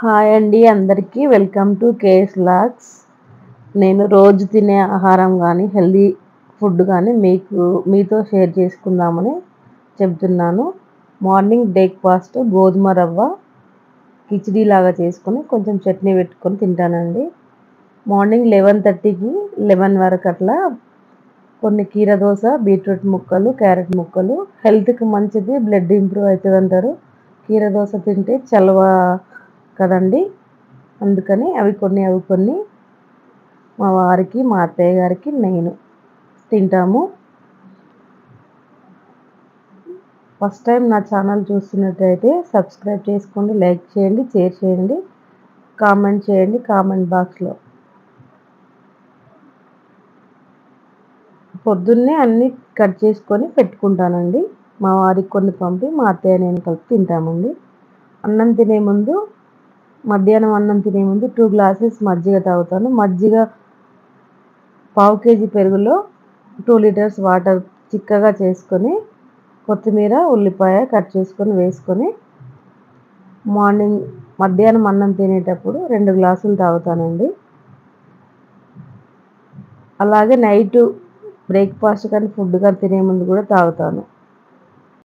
Hi అండి అందరికీ welcome to KS logs. నేను రోజు తినే ఆహారం కానీ హెల్దీ ఫుడ్ కానీ మీతో షేర్ చేసుకుందామని చెప్తున్నాను. మార్నింగ్ బ్రేక్ఫాస్ట్ గోధుమ రవ్వ కిచిడీ లాగా చేసుకొని కొంచెం చట్నీ పెట్టుకొని తింటానండి. మార్నింగ్ 11:30కి 11 వరకు అట్లా కొన్ని కీర దోస, బీట్రూట్ ముక్కలు, క్యారెట్ ముక్కలు హెల్త్కి మంచిది, బ్లడ్ ఇంప్రూవ్ అవుతుంది అంటారు. కీర దోస తింటే చలవ కదండి, అందుకని అవి కొన్ని మా వారికి, మా అత్తయ్య గారికి, నేను తింటాము. ఫస్ట్ టైం నా ఛానల్ చూస్తున్నట్టయితే సబ్స్క్రైబ్ చేసుకోండి, లైక్ చేయండి, షేర్ చేయండి, కామెంట్ చేయండి కామెంట్ బాక్స్లో. పొద్దున్నే అన్నీ కట్ చేసుకొని పెట్టుకుంటానండి. మా వారికి కొన్ని పంపి మా అత్తయ్య నేను కలిపి తింటామండి. మధ్యాహ్నం అన్నం తినే ముందు 2 గ్లాసెస్ మజ్జిగ తాగుతాను. మజ్జిగ పావు కేజీ పెరుగులో 2 లీటర్స్ వాటర్ చిక్కగా చేసుకొని కొత్తిమీర, ఉల్లిపాయ కట్ చేసుకొని వేసుకొని మధ్యాహ్నం అన్నం తినేటప్పుడు 2 గ్లాసులు తాగుతానండి. అలాగే నైట్ బ్రేక్ఫాస్ట్ కానీ ఫుడ్ కానీ తినే ముందు కూడా తాగుతాను.